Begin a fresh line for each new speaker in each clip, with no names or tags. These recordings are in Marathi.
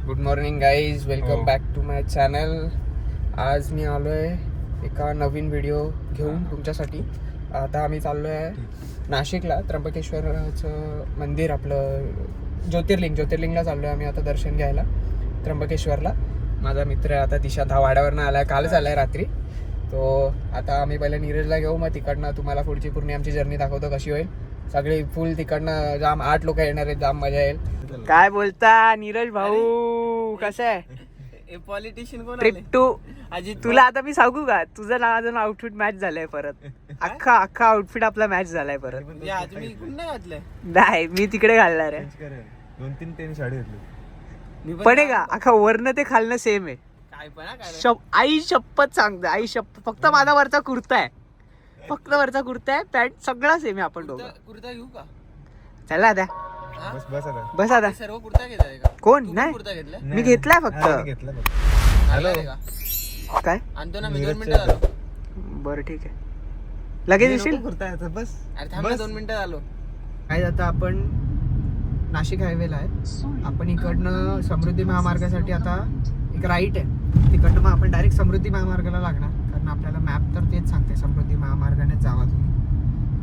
Good morning guys, welcome back to my channel. आज मी आलो आहे एका नवीन व्हिडिओ घेऊन तुमच्यासाठी. आता आम्ही चाललो आहे नाशिकला, त्र्यंबकेश्वरचं मंदिर, आपलं ज्योतिर्लिंगला चाललो आहे आम्ही आता दर्शन घ्यायला त्र्यंबकेश्वरला. माझा मित्र आहे आता दिशा वाड्यावरनं आला आहे, कालच आला आहे रात्री. तो आता आम्ही पहिले नीरजला घेऊ, मग तिकडनं तुम्हाला पुढची पूर्ण आमची जर्नी दाखवतो कशी होईल. सगळी फुल तिकडनं जाम 8 लोक येणार आहेत, जाम मजा येईल. काय बोलता नीरज भाऊ, कसं आहे?
पॉलिटिशियन कोण
ट्रिप टू
अजित
तुला आता मी सांगू का, तुझं नावाचं आउटफिट मॅच झालंय परत. अख्खा आउटफिट आपला मॅच झालाय परत.
आज मी इकडून नाही घातलंय.
नाही, मी तिकडे घालणार आहे.
2-3 साडी घेतली
पण आहे का अख्खा वरनं ते खालनं सेम आहे.
काय पण हा, काय
आई शपथ सांगते, आई शपथ. फक्त माझा वरचा कुर्ता आहे, पॅन्ट सगळा सेम आहे. आपण दोघं
कुर्ता घेऊ का?
चला आता
हा?
बस आता.
सर्व कुर्ता घेताय का?
कोण
तू
नाही,
कुर्ता घेतलाय?
मी घेतलाय फक्त.
हॅलो
काय
आणतो ना मी, 2 मिनिटं झालो.
बरं ठीक आहे, लगेच येशील.
बस
अरे थांब ना, 2 मिनिटं झालो.
काय आता आपण नाशिक हायवेला आहे. आपण इकडनं समृद्धी महामार्गासाठी आता एक राईट आहे, तिकडनं मग आपण डायरेक्ट समृद्धी महामार्गाला लागणार. कारण आपल्याला मॅप तर तेच सांगते समृद्धी महामार्गानेच जावा तुम्ही,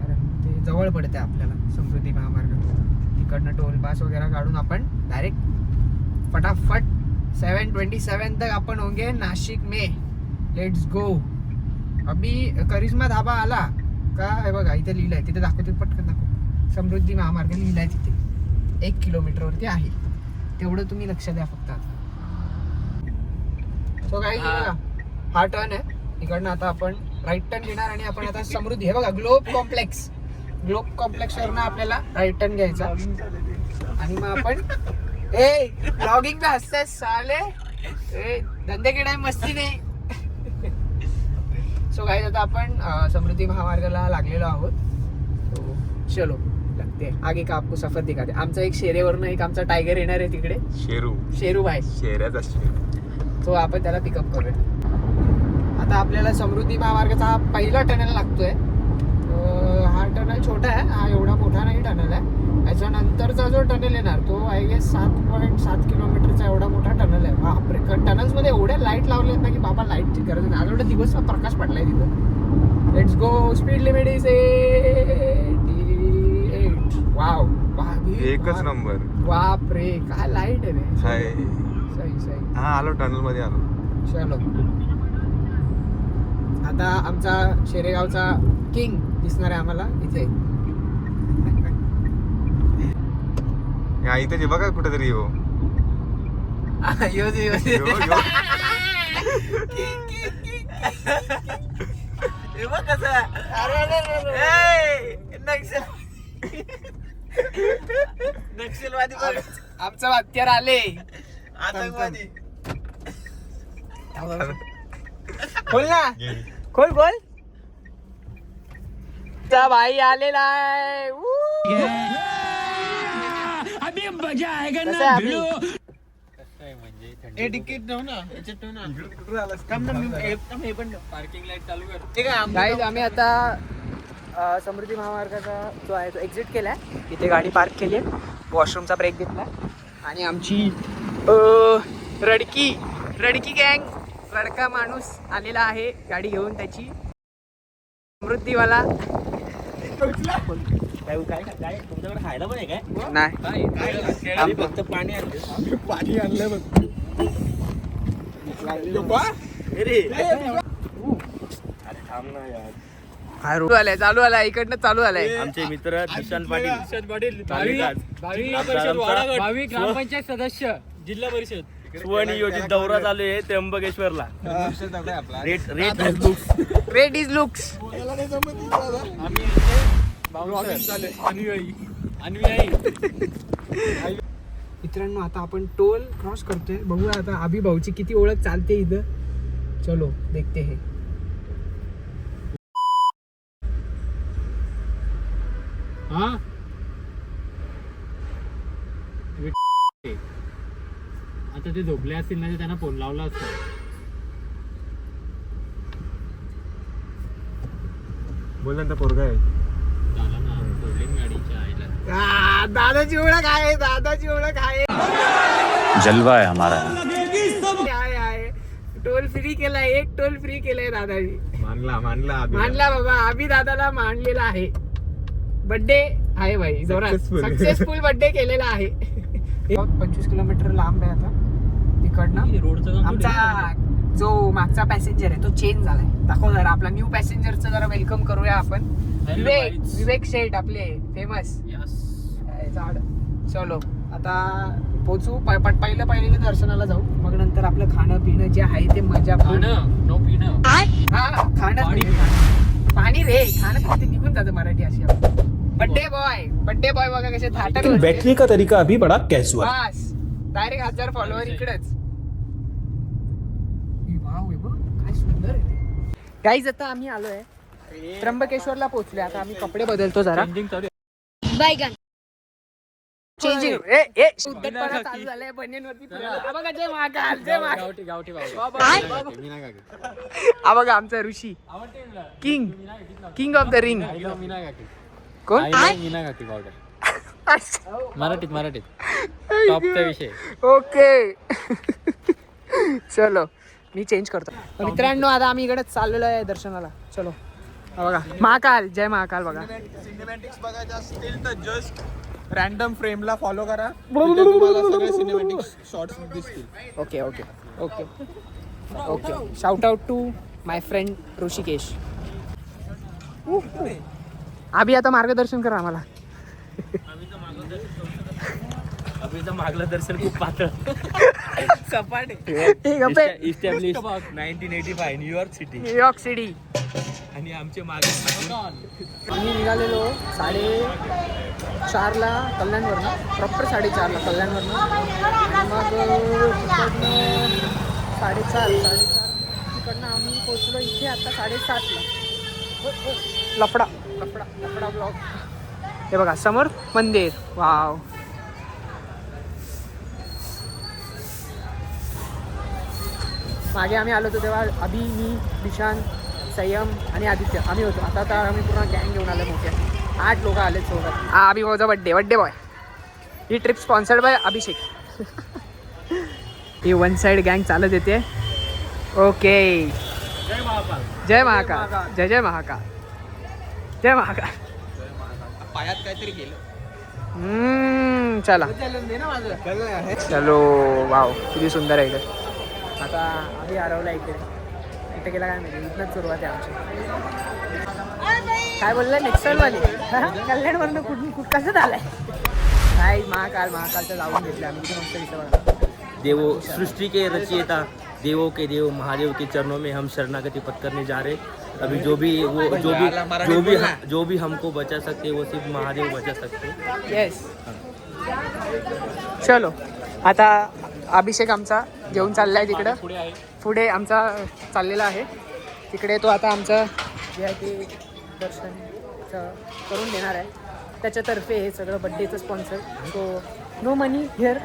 कारण ते जवळ पडते आपल्याला समृद्धी महामार्ग. तिकडनं टोल पास वगैरे काढून आपण डायरेक्ट फटाफट 7:27 तक आपण होंगे नाशिक में. Let's go. अभी करिश्मा धाबा आला का, हे बघा इथे लिहिलं आहे, तिथे दाखवते, पटकन दाखव. समृद्धी महामार्ग लिहिलं आहे तिथे, 1 किलोमीटरवरती आहे. तेवढं तुम्ही लक्ष द्या फक्त. आता सो काही हा टर्न आहे, इकडनं आता आपण राईट टर्न घेणार आणि आपण आता समृद्धी, हे बघा ग्लोब कॉम्प्लेक्स वरनं आपल्याला राईट टर्न घ्यायचा. आणि मग आपण ब्लॉगिंग पे हसते साले, धंदे के टाइम मस्ती नाही. सो गाइस आता आपण समृद्धी महामार्गाला लागलेलो आहोत. तो चलो लगते आगे का आपको सफर दिखाते. आमचा एक शेरेवरनं एक आमचा टायगर येणार आहे तिकडे, शेरू भाई,
शेऱ्याचा
तो आपण त्याला पिकअप करूया. आता आपल्याला समृद्धी महामार्गाचा हा पहिला टनेल लागतोय. हा टनेल छोटा आहे, हा एवढा मोठा नाही टनेल आहे. याच्यानंतरचा जो टनेल येणार तो आय गेस 7.7 किलोमीटरचा एवढा मोठा टनेल आहे. बापरे, टनल्स मध्ये एवढ्या लाईट लावले आहेत ना की बाबा लाईटची गरज नाही. आज एवढा दिवस प्रकाश पडलाय तिथं. Let's go. Speed limit is 88. Wow,
एकच नंबर.
बापरे काय लाईट आहे रे. सही
हा आलो, टनल मध्ये आलो.
चलो आता आमचा शेरेगावचा किंग दिसणार आहे आम्हाला इथे.
इथे बघा कुठेतरी येऊ.
नक्षलवादी बघ,
आमचं हत्यार आले.
आतंकवादी.
खोल ना, खोल. भाई आलेला आहे. अभी मजा आएगा ना भिडो.
तिकीट ठेव ना, याच्यात ठेव ना. हे पण पार्किंग लाईट चालू कर. ठीक आहे
गाईज, आम्ही आता समृद्धी महामार्गाचा जो आहे तो एक्झिट केलाय. इथे गाडी पार्क केली आहे, वॉशरूमचा ब्रेक घेतलाय आणि आमची रडकी गँग, रडका माणूस आलेला आहे गाडी घेऊन त्याची. समृद्धीवाला
काय तुमच्याकडे खायला पण आहे काय?
नाही,
फक्त पाणी आणलं.
पाणी आणलंय बघ.
अरे थांब ना यार.
चालू आलाय इकडनं चालू आलाय.
आमचे मित्र दिशांत पाटील,
भावी ग्रामपंचायत सदस्य,
जिल्हा परिषद स्वनियोजित दौरा चालू आहे त्र्यंबकेश्वरला.
Rate is looks. मित्रांनो आता आपण टोल क्रॉस करतोय, बघूया आता अभि भाऊची किती ओळख चालते इथं. चलो देखते है.
आता ते झोपले असतील ना, त्यांना फोन लावला असता.
बोल ना, पोरगा आहे.
झाला ना, सोडली गाडीच्या आईला.
दादाची ओळख आहे, दादाची ओळख आहे.
जलवा है हमारा।
आहे टोल फ्री केलाय, एक टोल फ्री केलाय दादानी.
मानला
मानला बाबा, आम्ही दादाला मानलेला आहे. बर्थडे आहे भाई, जोरात सक्सेसफुल बर्थडे केलेला आहे. 25 किलोमीटर लांब आहे आता तिकडनं.
रोडचं
आमचा जो मागचा पॅसेंजर आहे तो चेंज झालाय. दाखव जरा आपला न्यू पॅसेंजरचं जरा वेलकम करूया आपण. विवेक शेठ आपले फेमस झाड. चलो आता पोचू. पहिलं दर्शनाला जाऊ, मग नंतर आपलं खाणं पिणं जे आहे ते मजा.
नो पिणं.
हा खाणं पाणी रे, खाणं फक्त निघून जातं मराठी अशी. बर्थडे बॉय बघा कसे थाटक.
बैठने का तरीका अभी बड़ा कैजुअल.
बस डायरेक्ट 1000 फॉलोअर इकडेच. काय सुंदर आहे गाईज. आता आम्ही आलोय त्र्यंबकेश्वरला पोहोचलोय. आता आम्ही कपडे बदलतो जरा. चेंजिंग उद्धटपणा चालू झालाय बनियनवरती फिरायला. बघा जय महाकाल, जय महाकाल.
गावठी
हा बघा आमचा ऋषी किंग ऑफ द रिंग. कोण?
मराठीत टॉपचा विषय.
ओके चलो मी चेंज करतो. मित्रांनो आता आम्ही इकडे चाललेलो आहे दर्शनाला. चलो हा बघा महाकाल, जय महाकाल. बघा
सिनेमॅटिक्स बघायचे असतील तर जस्ट रॅन्डम फ्रेमला फॉलो करा. तिथे तुम्हाला सगळे सिनेमॅटिक्स शॉर्ट्स दिसतील.
Okay okay okay okay. Shout out to my friend Rishikesh. Abhi आता मार्गदर्शन करा आम्हाला.
अभिचं मागलं दर्शन खूप पातळ सपाट. Establish 1985 New York city. आणि आमचे मागे
आम्ही निघालेलो 4:30ला कल्याणवरनं. प्रॉपर 4:30ला कल्याणवरनं. मग तिकडनं 4:30 तिकडनं आम्ही पोचलो इथे आता 7:30ला. लफडा ब्लॉक. हे बघा समोर मंदिर. वाव. मागे आम्ही आलो होतो तेव्हा अभि, मी, दिशान, संयम आणि आदित्य आम्ही होतो. आता आम्ही पूर्ण गँग घेऊन आलो. मोठ्या 8 लोक आले सोबत. हा अभि भाऊचा बड्डे बॉय. ही ट्रिप स्पॉन्सर्ड बाय अभिषेक. ही वन साइड गँग चालत येते. ओके जय महाकाल, जय महाकाल, जय महाकाल.
पायात काहीतरी गेलं.
चला चलो. वाव किती सुंदर आहे इकडे. आता आम्ही हरवला इथे गेला काय माहिती. इथनंच सुरुवात आहे आमची. काय बोललं नेक्स्टवाले कल्याणवरनं कुठून कसं झालंय काय. महाकालचं जाऊन घेतलं आम्ही. किती मस्त दिसतं बघा.
देवो सृष्टि के रचयिता देवों के देव महादेव के चरणों में हम शरणागति पथ करने जा रहे. अभी जो भी हमको बचा सकते वो सिर्फ महादेव बचा सकते.
येस चलो. आता अभिषेक आमचा घेऊन चाललाय तिकडं. पुढे आमचा चाललेला आहे तिकडे. तो आता आमचं VIP दर्शन करून देणार आहे. त्याच्यातर्फे हे सगळं बड्डेचं sponsor. So no money here.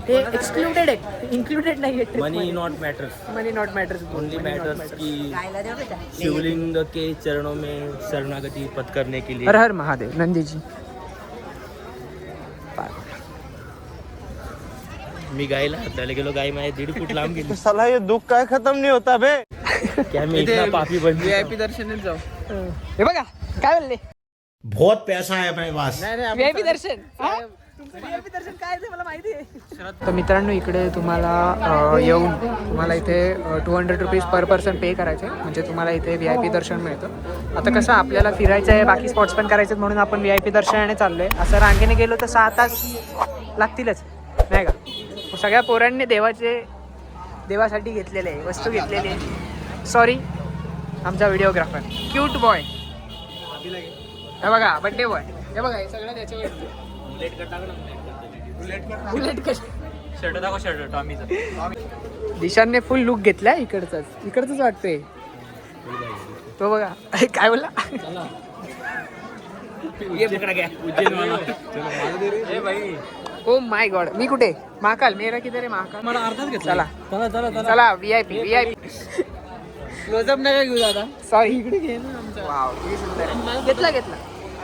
ते एक्सक्लुडेड आहे, इन्क्लुडेड नाही आहे.
Money not matters only matters की शिवलिंग के चरणों में शरणागति पथ करने के लिए.
हर हर महादेव. नंदीजी
मी गायला हाताला गेलो. गाय माझ्या 1.5 फूट लांब गेली.
साला हे दुःख काय खतम नाही होता बे.
क्या मी इतना पापी बन गया.
VIP दर्शनच जाऊ. हे बघा काय बोलले.
बहुत पैसा है अपने पास.
VIP दर्शन. VIP दर्शन काय ते मला माहिती आहे. तर मित्रांनो इकडे तुम्हाला येऊन तुम्हाला इथे 200 रुपीज पर पर्सन पे करायचे. म्हणजे तुम्हाला इथे VIP दर्शन मिळतं. आता कसं आपल्याला फिरायचं आहे, बाकी स्पॉट्स पण करायचे म्हणून आपण VIP दर्शनाने चाललोय. असं रांगेने गेलो तर 6 तास लागतीलच नाही का. सगळ्या पोरांनी देवासाठी घेतलेले आहे, वस्तू घेतलेली आहे. सॉरी आमचा व्हिडिओग्राफर क्यूट बॉय. हे बघा बड्डे बॉय. हे बघा हे सगळं त्याच्यावर. Bullet cut.
शर्ट दाखव. शर्ट टॉमीचा.
दिशांनी फुल लुक घेतलाय. इकडचंच वाटतंय. तो बघा काय बोलला. Oh my God. मी कुठे. महाकाल मेरा किधर आहे. महाकाल
मला अर्धाच घेतला.
चला VIP.
क्लोजअप नका घेऊ दादा.
सॉरी
इकडे घे ना आमचा.
वाव किती सुंदर आहे. घेतला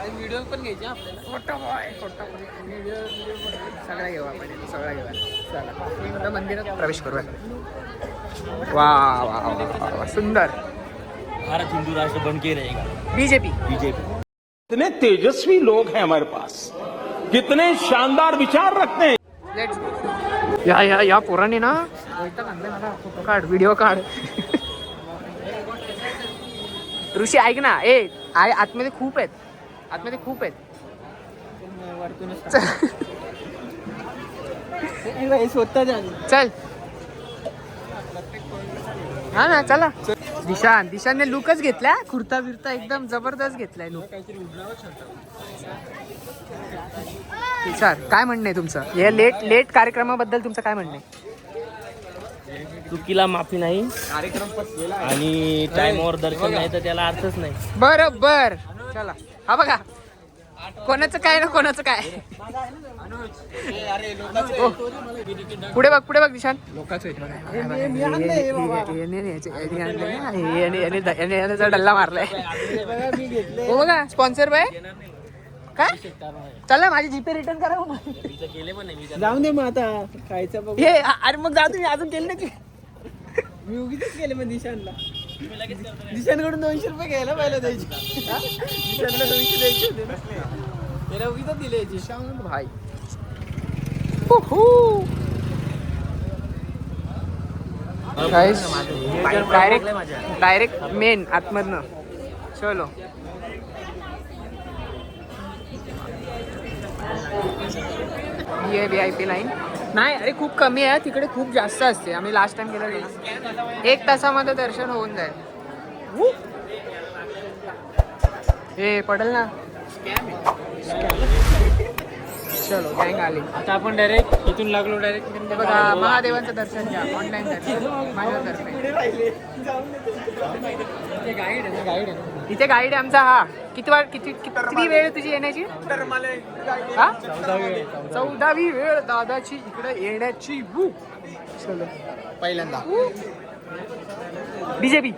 व्हिडिओ पण घ्यायचे आपल्याला.
Photo boy. सगळा घेऊ आपण इथे, सगळा घेऊया. चला आता मंदिरात प्रवेश करूया. वा वा वा वा सुंदर.
भारत हिंदू राष्ट्र बन के रहेगा.
बीजेपी.
कितने तेजस्वी लोग हैं हमारे पास, कितने शानदार विचार रखते हैं.
Let's go. या पोराने ना वैताग आणलाय मला. फोटो काढ, व्हिडिओ काढ. ऋषी ऐक ना, आतमध्ये खूप आहेत, आतमध्ये खूप आहेत. चल हा ना चला. दिशानने लुकच घेतला, कुर्ता बिरता एकदम जबरदस्त घेतलाय लुक. सर काय म्हणणं आहे तुमचं या लेट कार्यक्रमाबद्दल? तुमचं काय म्हणणं आहे?
चुकीला माफी नाही आणि टाइमवर दर्शन नाही तर त्याला अर्थच नाही.
बरोबर. चला हा बघा, कोणाचं काय ना कोणाचं काय. ओ, पुढे बघ दिशान. याने डल्ला मारलाय. हो बघा स्पॉन्सर बाय काय. चला माझी जीपे रिटर्न करा.
जाऊन दे मग आता खायचं बघ.
हे अरे मग जाऊ तुम्ही अजून केलं नाही.
मी उगीच केले मग दिशांना. दिशांकडून 200 रुपये घ्यायला पाहिलं द्यायची. दिशांना 200 द्यायचे होते ना. त्याला उगीच दिले
भाई. डायरेक्ट मेन आतमधनं. चलो VIP लाईन नाही. अरे खूप कमी आहे तिकडे, खूप जास्त असते. आम्ही लास्ट टाइम गेलो 1 तासामध्ये दर्शन होऊन जाईल. हे पडेल ना. चलो गँग आली.
आता आपण डायरेक्ट इथून लागलो डायरेक्ट.
हे बघा महादेवांचं दर्शन घ्या ऑनलाईन दर्शन माझ्यातर्फे. इथे गाईड आहे आमचा. हा किती वेळ तुझी येण्याची? हा 14वी वेळ दादाची इकडे येण्याची. चलो
पहिल्यांदा
बीजेपी.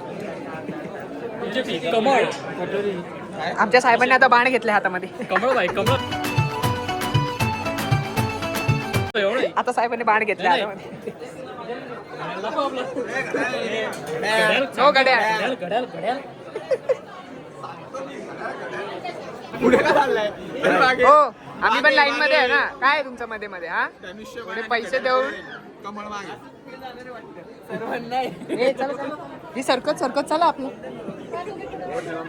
कमळ.
आमच्या साहेबांनी आता बाण घेतले हातामध्ये.
कमळ भाई कमळ.
आता साहेबांनी बाण घेतले हातामध्ये. हो घड्याळ.
पुढे का चाललाय?
हो आम्ही पण लाईन मध्ये आहे ना. काय आहे तुमचं मध्ये मध्ये? हा थोडे पैसे देऊन
कमळ मागे.
ही सरकत चला आपलं.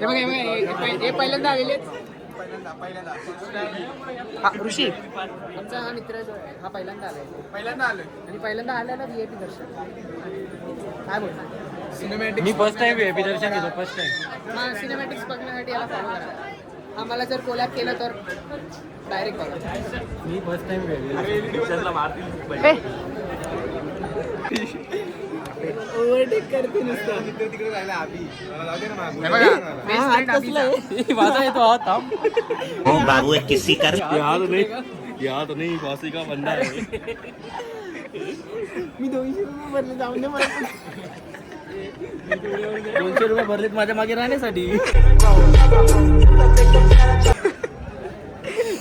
हे बघ हे पहिल्यांदा आलेले. हा ऋषी आमचा हा मित्र जो आहे हा पहिल्यांदा आलाय. आणि पहिल्यांदा आल्याला VIP दर्शन. काय बोलणार?
सिनेमॅटिक.
मी फर्स्ट टाइम VIP दर्शन घेतो. First time.
हा सिनेमॅटिक्स बघण्यासाठी याला फॉलो करा. आम्हाला जर कोलॅब केलं तर डायरेक्ट बघा.
मी फर्स्ट टाइम
ओव्हरटेक करते नुसतं. तिकडे जायला आधी.
हे बघा best friend अभिषेक.
माझा येतो हा थांब.
ओ बाबू है किसी कर
याद नहीं फांसी का बंदा है.
मी 200 रुपये भरले. जाऊन दे मला.
200 रुपये भरलेत माझ्या मागे राहण्यासाठी.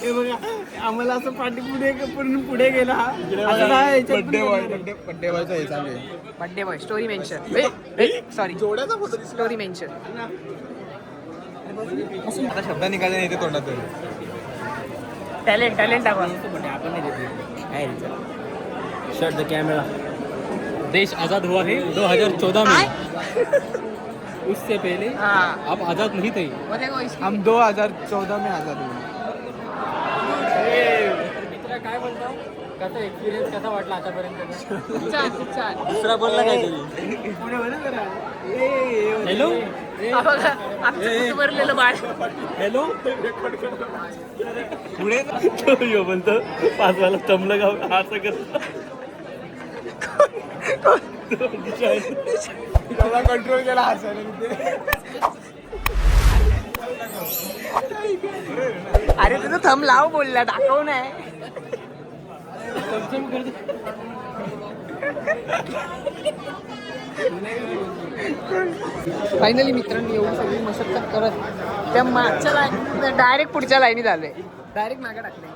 हे बघा आम्हाला असं पाठी पुढे गेला. बड्डे बॉयचा हे चालू आहे.
Birthday boy story mention. Sorry
जोड्याचा फोटो
स्टोरी मेन्शन.
आता शब्द निघाले नाही ते तोंडातून.
टॅलेंट दाखवा.
आपण नाही देतो. Shut the camera.
देश आजाद हुआ है 2014 में. उससे पहले आप आजाद नहीं थे.
हम 2014 में आजाद हुए.
मित्र काय बोलतो? कसा एक्सपिरियन्स कसा वाटला आतापर्यंत?
खूप छान.
दुसरा बोलला काहीतरी.
हॅलो.
आमचं भरलेलं बाळ.
हॅलो. पुढे म्हणतो 5 वाला तमलं गाव असं करतो.
कंट्रोल केला हसायला.
अरे तुझं थंब लाव बोलला, दाखव नाही. फायनली मित्रांनी एवढी सगळी मशक्कत करत त्या मागच्या लाईन डायरेक्ट पुढच्या लाईनीत आले. डायरेक्ट मागे टाकले.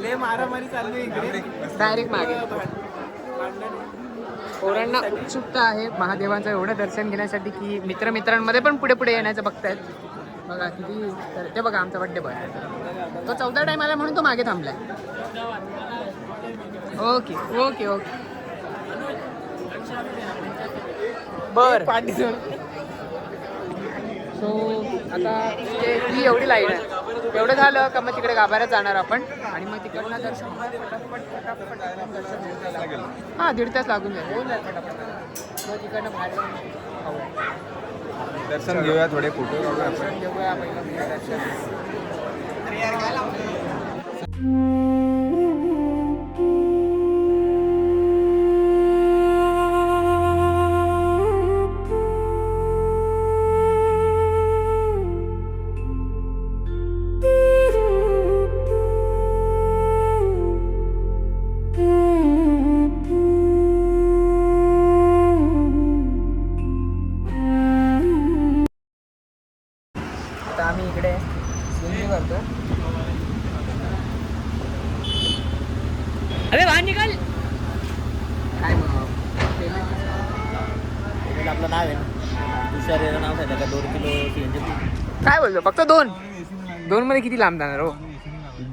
लय मारामारी चालली इकडे.
डायरेक्ट मागे. पोरांना उत्सुकता आहे महादेवांचं एवढं दर्शन घेण्यासाठी की मित्रांमध्ये पण पुढे पुढे येण्याचं बघतायत. बघा किती ते बघा आमचा बड्डे बघ. तो 14 टाइम आला म्हणून तो मागे थांबलाय. ओके ओके ओके बर. सो आता ही एवढी लाईन आहे. एवढं झालं का मग तिकडे गाभाऱ्यात जाणार आपण आणि मग तिकडनं दर्शन हां 1.5 तास लागून जाईल. होऊन जाईल फटाफट. मग तिकडनं बाहेर जाऊन
दर्शन घेऊया, थोडे फोटो
दर्शन घेऊया पहिलं दर्शन. आता आम्ही इकडे स्विमिंग करतो. अरे बाहेर निघाल. काय मग
आपलं नाव आहे ना दुसऱ्या नाव आहे का 2 किलो CNG.
काय बोलतो फक्त 2 मध्ये किती लांब जाणार हो.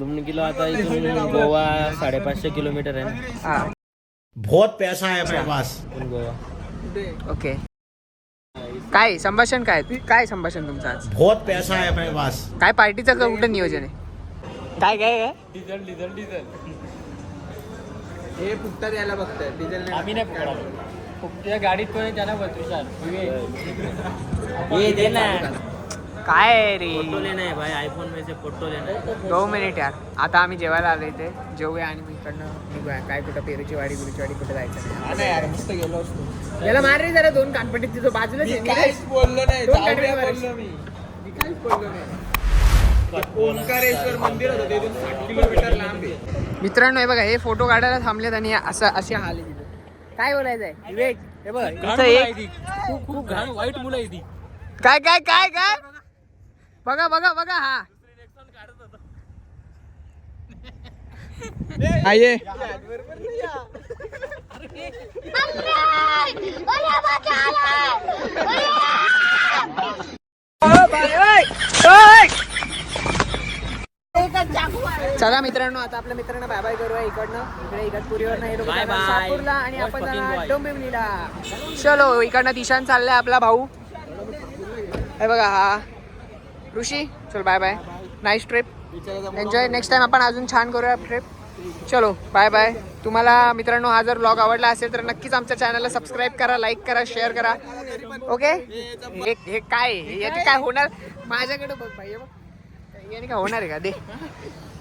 2 किलो आता इथून गोवा 550 किलोमीटर आहे ना.
हा
बहुत पैसा है अपने पास.
इथून गोवा.
ओके. काय संभाषण काय संभाषण तुमचं आज.
बहुत पैसा है अपने पास.
काय पार्टीचं कुठं नियोजन आहे. काय काय काय
डिझेल
हे फुकटात यायला बघताय. डिझेल
आम्ही नाही पकडा. तुझ्या गाडीत कोणी त्याला विचार.
ये दे ना.
काय रे
फोटो लेना है भाई. आईफोन में से फोटो लेना है.
2 मिनिट यार. आता आम्ही जेवायला आलो इथे. जेवूया आणि मग इकडनं निघूया. काय कुठं पेरूची वाडी गुरुची वाडी कुठं जायचं नाही.
नाही यार, मस्त गेलो असतो.
याला मार रे जरा 2 कानपट्टीत तिथं बाजूलाच आहे.
काहीच बोललो नाही.
दोन
जाऊया
काढले
बोललो मी काहीच बोललो नाही. ओंकारेश्वर मंदिर होतं ते 60 किलोमीटर लांब आहे.
मित्रांनो हे बघा हे फोटो काढायला थांबलेत आणि असे हाल आहे तिथे. काय बोलायचंय विवेक. हे बघ इथं एक
खूप घाण वाईट मुलं आहे ती.
काय काय काय काय बघा बघा बघा हा
ये
चला मित्रांनो आता आपल्या मित्रांना बाय बाय करूया. इकडनं इगतपुरीवरनं हे लोक
Bye bye.
शहापूरला आणि
Just
आपण
fucking
जाणार
boy.
डोंबिवलीला. चलो इकडनं दिशान चाललाय आपला भाऊ. हे बघा हा ऋषी. चल bye bye. Nice trip. Enjoy. Next time आपण अजून छान करूया ट्रिप. चलो बाय बाय. तुम्हाला मित्रांनो हा जर ब्लॉग आवडला असेल तर नक्कीच आमच्या चॅनलला सबस्क्राईब करा, लाईक करा, शेअर करा. ओके. हे काय याचे काय होणार माझ्याकडे बघ भाई. याने काय होणार आहे का. दे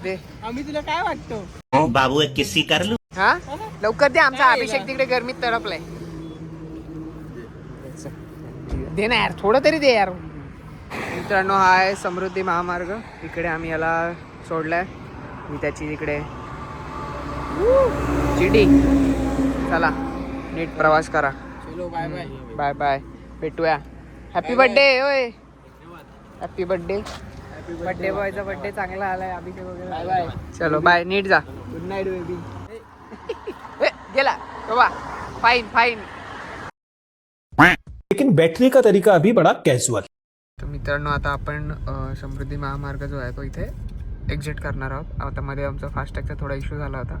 दे.
आम्ही तुला काय वाटतो.
बाबू एक किस्सी कर लू.
हा लवकर दे. आमचा अभिषेक तिकडे गरमीत तडपलाय. दे ना यार थोडं तरी दे यार. मित्रांनो हा आहे समृद्धी महामार्ग. इकडे आम्ही याला सोडलाय. मी त्याची इकडे चिडी. चला नीट प्रवास करा.
चलो बाय बाय.
Bye bye. भेटूया. हॅपी बर्थडे होय. Happy birthday. बर्थडे बॉयचा बर्थडे चांगला आलाय अभिषेक वगैरे.
Bye bye.
चलो बाय. नीट जा.
Good night baby.
गेला बाबा. Fine fine.
लेकिन बैठने का तरीका अभी बड़ा कैजुअल.
तर मित्रांनो आता आपण समृद्धी महामार्ग जो आहे तो इथे एक्झिट करणार आहोत. आता मध्ये आमचा फास्टॅगचा थोडा इश्यू झाला होता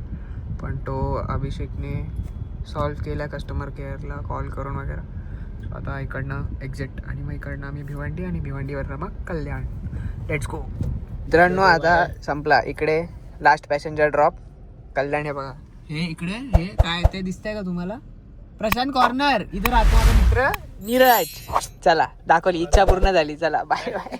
पण तो अभिषेकने सॉल्व केला कस्टमर केअरला कॉल करून वगैरे. आता इकडनं एक्झिट आणि मग इकडनं आम्ही भिवंडी आणि भिवंडीवरनं मग कल्याण. Let's go. मित्रांनो आता संपला. इकडे लास्ट पॅसेंजर ड्रॉप कल्याण. हे बघा हे इकडे हे काय ते दिसतंय का तुम्हाला. प्रशांत कॉर्नर. इथं राहतो माझा मित्र नीरज. चला दाखवली इच्छा पूर्ण झाली. चला बाय बाय.